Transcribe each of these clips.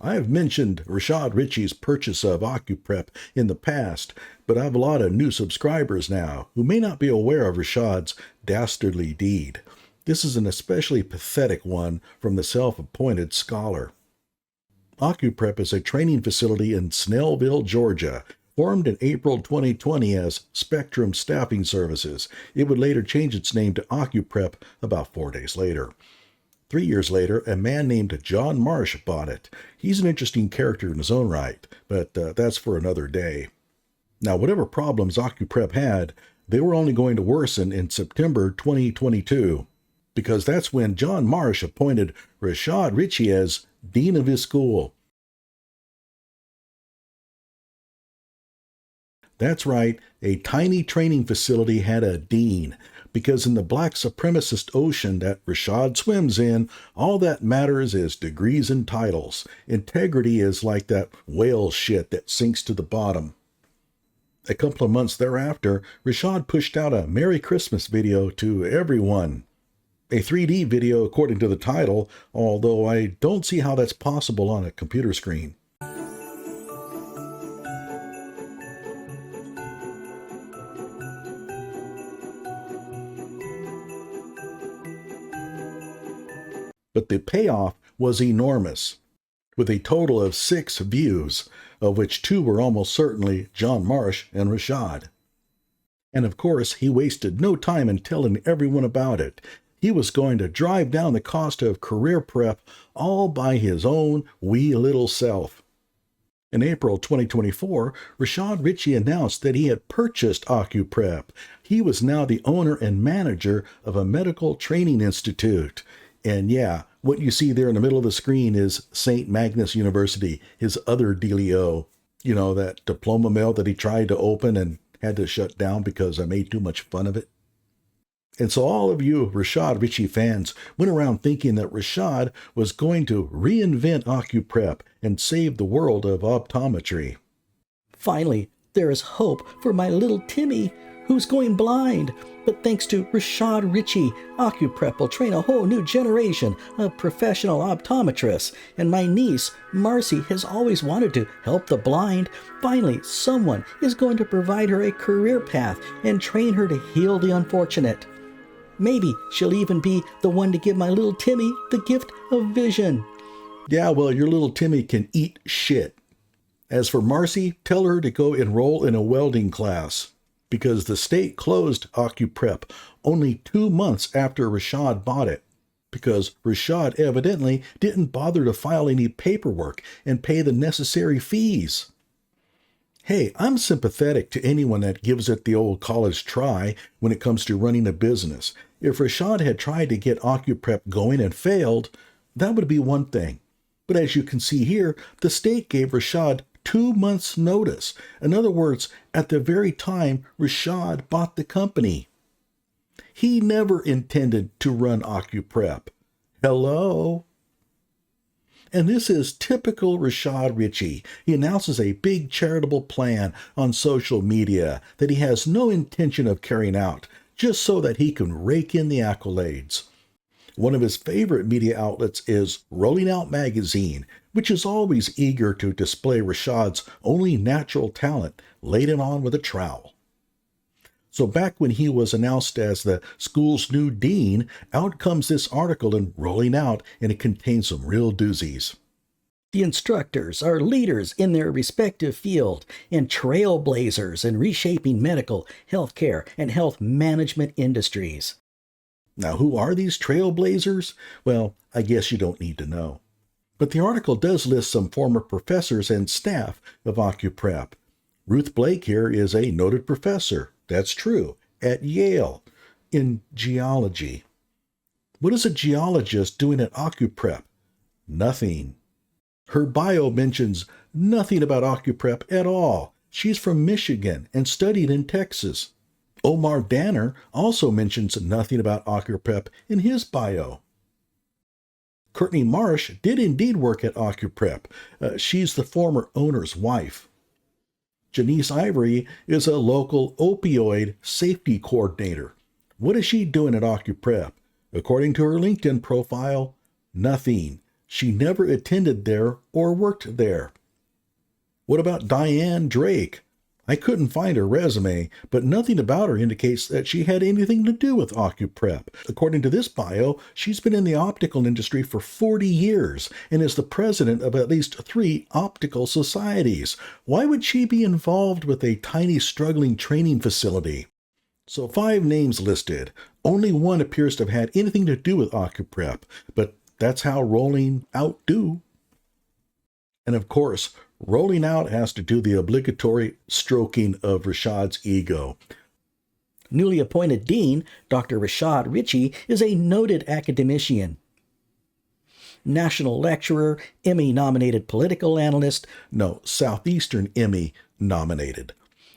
I have mentioned Rashad Richey's purchase of OcuPrep in the past, but I have a lot of new subscribers now who may not be aware of Rashad's dastardly deed. This is an especially pathetic one from the self-appointed scholar. OcuPrep is a training facility in Snellville, Georgia, formed in April 2020 as Spectrum Staffing Services. It would later change its name to OcuPrep about 4 days later. 3 years later, a man named John Marsh bought it. He's an interesting character in his own right, but that's for another day. Now, whatever problems OcuPrep had, they were only going to worsen in September 2022, because that's when John Marsh appointed Rashad Richey as dean of his school. That's right, a tiny training facility had a dean, because in the black supremacist ocean that Rashad swims in, all that matters is degrees and titles. Integrity is like that whale shit that sinks to the bottom. A couple of months thereafter, Rashad pushed out a Merry Christmas video to everyone. A 3D video according to the title, although I don't see how that's possible on a computer screen. But the payoff was enormous, with a total of 6 views, of which 2 were almost certainly John Marsh and Rashad. And of course, he wasted no time in telling everyone about it. He was going to drive down the cost of career prep all by his own wee little self. In April 2024, Rashad Richey announced that he had purchased OcuPrep. He was now the owner and manager of a medical training institute. And yeah, what you see there in the middle of the screen is St. Magnus University, his other dealio. You know, that diploma mill that he tried to open and had to shut down because I made too much fun of it. And so all of you Rashad Richey fans went around thinking that Rashad was going to reinvent OcuPrep and save the world of optometry. Finally, there is hope for my little Timmy, who's going blind. But thanks to Rashad Richey, OcuPrep will train a whole new generation of professional optometrists. And my niece, Marcy, has always wanted to help the blind. Finally, someone is going to provide her a career path and train her to heal the unfortunate. Maybe she'll even be the one to give my little Timmy the gift of vision. Yeah, well, your little Timmy can eat shit. As for Marcy, tell her to go enroll in a welding class, because the state closed OcuPrep only 2 months after Rashad bought it, because Rashad evidently didn't bother to file any paperwork and pay the necessary fees. Hey, I'm sympathetic to anyone that gives it the old college try when it comes to running a business. If Rashad had tried to get OcuPrep going and failed, that would be one thing. But as you can see here, the state gave Rashad 2 months' notice. In other words, at the very time Rashad bought the company. He never intended to run OcuPrep. Hello? And this is typical Rashad Richey. He announces a big charitable plan on social media that he has no intention of carrying out, just so that he can rake in the accolades. One of his favorite media outlets is Rolling Out Magazine, which is always eager to display Rashad's only natural talent, laid it on with a trowel. So back when he was announced as the school's new dean, out comes this article in Rolling Out, and it contains some real doozies. The instructors are leaders in their respective field and trailblazers in reshaping medical, healthcare, and health management industries. Now, who are these trailblazers? Well, I guess you don't need to know. But the article does list some former professors and staff of OcuPrep. Ruth Blake here is a noted professor, that's true, at Yale, in geology. What is a geologist doing at OcuPrep? Nothing. Her bio mentions nothing about OcuPrep at all. She's from Michigan and studied in Texas. Omar Danner also mentions nothing about OcuPrep in his bio. Courtney Marsh did indeed work at OcuPrep. She's the former owner's wife. Janice Ivory is a local opioid safety coordinator. What is she doing at OcuPrep? According to her LinkedIn profile, nothing. She never attended there or worked there. What about Diane Drake? I couldn't find her resume, but nothing about her indicates that she had anything to do with OcuPrep. According to this bio, she's been in the optical industry for 40 years and is the president of at least 3 optical societies. Why would she be involved with a tiny, struggling training facility? So 5 names listed. Only one appears to have had anything to do with OcuPrep, but that's how rolling out do. And of course, rolling out has to do the obligatory stroking of Rashad's ego. Newly appointed dean, Dr. Rashad Richey, is a noted academician. National lecturer, Emmy-nominated political analyst. No, Southeastern Emmy nominated.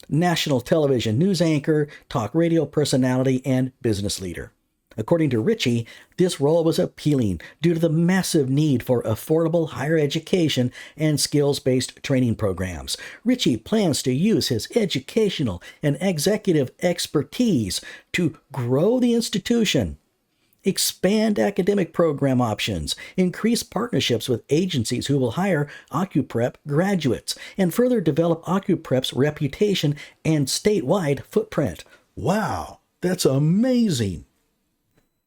National television news anchor, talk radio personality, and business leader. According to Richie, this role was appealing due to the massive need for affordable higher education and skills-based training programs. Richie plans to use his educational and executive expertise to grow the institution, expand academic program options, increase partnerships with agencies who will hire OcuPrep graduates, and further develop OcuPrep's reputation and statewide footprint. Wow, that's amazing.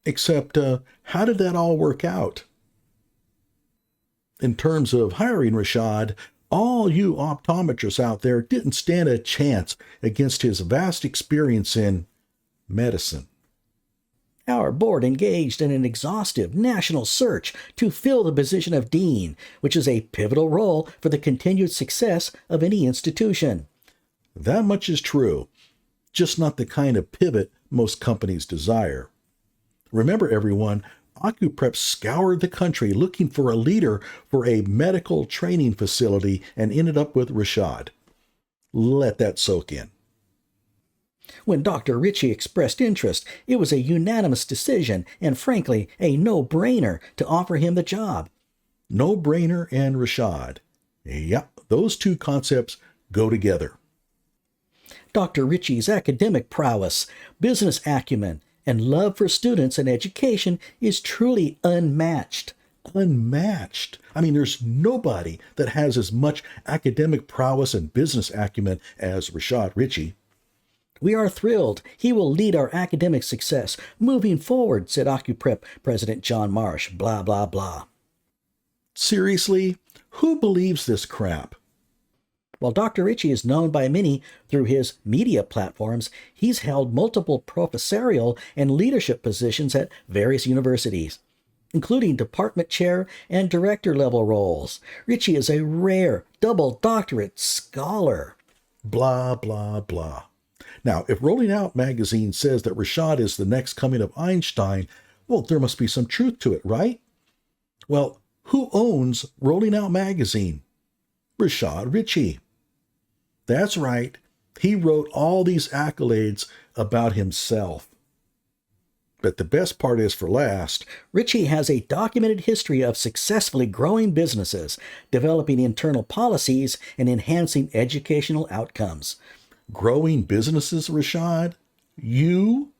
Except, how did that all work out? In terms of hiring Rashad, all you optometrists out there didn't stand a chance against his vast experience in medicine. Our board engaged in an exhaustive national search to fill the position of dean, which is a pivotal role for the continued success of any institution. That much is true, just not the kind of pivot most companies desire. Remember, everyone, OcuPrep scoured the country looking for a leader for a medical training facility and ended up with Rashad. Let that soak in. When Dr. Richie expressed interest, it was a unanimous decision and, frankly, a no-brainer to offer him the job. No-brainer and Rashad. Yep, those 2 concepts go together. Dr. Richie's academic prowess, business acumen, and love for students and education is truly unmatched. Unmatched. I mean, there's nobody that has as much academic prowess and business acumen as Rashad Richey. We are thrilled he will lead our academic success moving forward, said OcuPrep President John Marsh, blah, blah, blah. Seriously? Who believes this crap? While Dr. Richey is known by many through his media platforms, he's held multiple professorial and leadership positions at various universities, including department chair and director level roles. Richey is a rare double doctorate scholar. Blah, blah, blah. Now, if Rolling Out magazine says that Rashad is the next coming of Einstein, well, there must be some truth to it, right? Well, who owns Rolling Out magazine? Rashad Richey. That's right. He wrote all these accolades about himself. But the best part is for last. Richey has a documented history of successfully growing businesses, developing internal policies, and enhancing educational outcomes. Growing businesses, Rashad? You?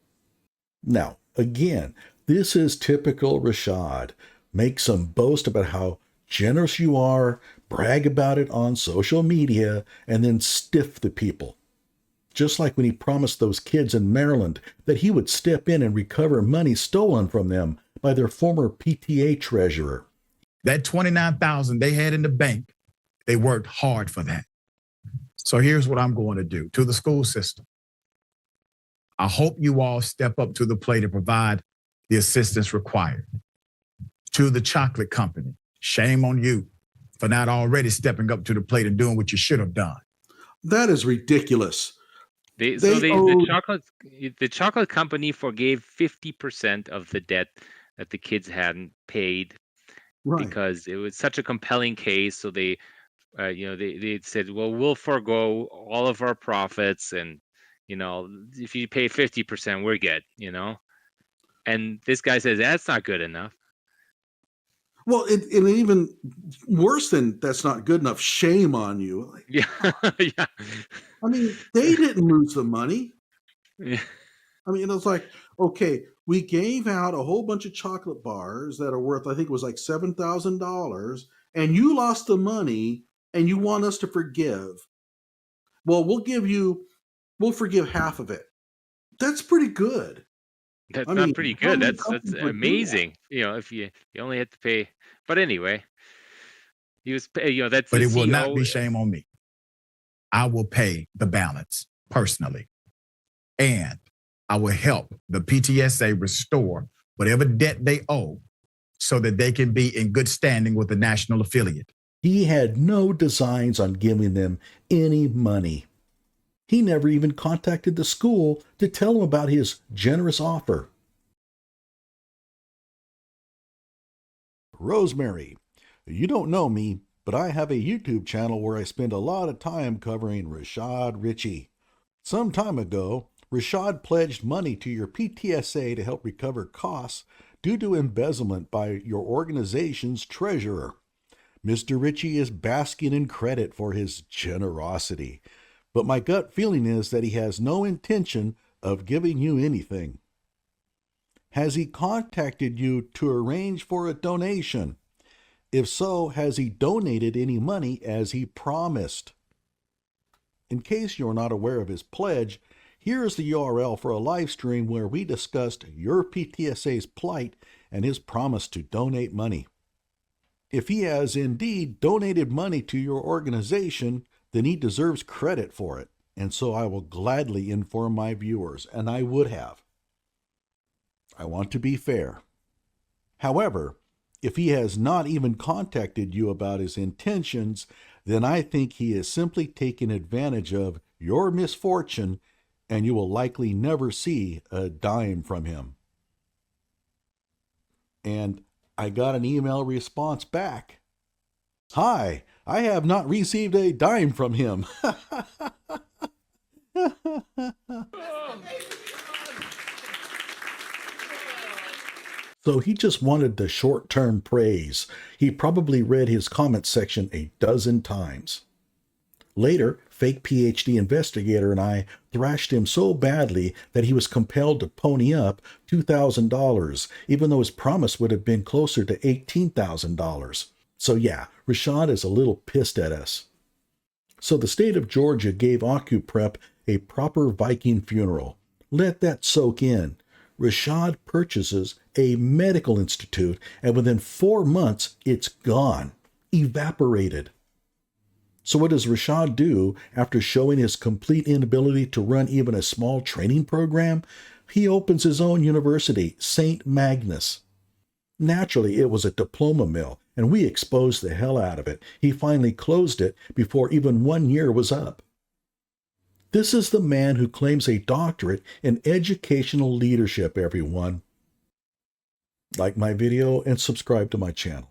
Now, again, this is typical Rashad. Make some boast about how generous you are, brag about it on social media, and then stiff the people. Just like when he promised those kids in Maryland that he would step in and recover money stolen from them by their former PTA treasurer. That $29,000 they had in the bank, they worked hard for that. So here's what I'm going to do to the school system. I hope you all step up to the plate and provide the assistance required. To the chocolate company, shame on you for not already stepping up to the plate and doing what you should have done. That is ridiculous. The chocolate company forgave 50% of the debt that the kids hadn't paid, Right. because it was such a compelling case. So they said, well, we'll forego all of our profits, and if you pay 50%, we're good. And this guy says that's not good enough. Well, and even worse than that's not good enough. Shame on you. Yeah, yeah. I mean, they didn't lose the money. Yeah. I mean, it was like, okay, we gave out a whole bunch of chocolate bars that are worth, I think it was like $7,000, and you lost the money and you want us to forgive. Well, we'll forgive half of it. That's pretty good. That's I not mean, pretty how good. many That's companies would do that? amazing. You know, if you only had to pay. But anyway, he was, that's But the it will not CEO. be shame on me. I will pay the balance personally. And I will help the PTSA restore whatever debt they owe so that they can be in good standing with the national affiliate. He had no designs on giving them any money. He never even contacted the school to tell them about his generous offer. Rosemary, you don't know me, but I have a YouTube channel where I spend a lot of time covering Rashad Richey. Some time ago, Rashad pledged money to your PTSA to help recover costs due to embezzlement by your organization's treasurer. Mr. Richey is basking in credit for his generosity, but my gut feeling is that he has no intention of giving you anything. Has he contacted you to arrange for a donation? If so, has he donated any money as he promised? In case you're not aware of his pledge, here is the URL for a live stream where we discussed your PTSA's plight and his promise to donate money. If he has indeed donated money to your organization, then he deserves credit for it, and so I will gladly inform my viewers, and I would have. I want to be fair. However, if he has not even contacted you about his intentions, then I think he is simply taking advantage of your misfortune, and you will likely never see a dime from him. And I got an email response back. Hi, I have not received a dime from him. So he just wanted the short-term praise. He probably read his comment section a dozen times. Later, fake PhD investigator and I thrashed him so badly that he was compelled to pony up $2,000, even though his promise would have been closer to $18,000. So yeah, Rashad is a little pissed at us. So the state of Georgia gave OcuPrep a proper Viking funeral. Let that soak in. Rashad purchases a medical institute, and within 4 months, it's gone, evaporated. So what does Rashad do after showing his complete inability to run even a small training program? He opens his own university, St. Magnus. Naturally, it was a diploma mill, and we exposed the hell out of it. He finally closed it before even 1 year was up. This is the man who claims a doctorate in educational leadership, everyone. Like my video and subscribe to my channel.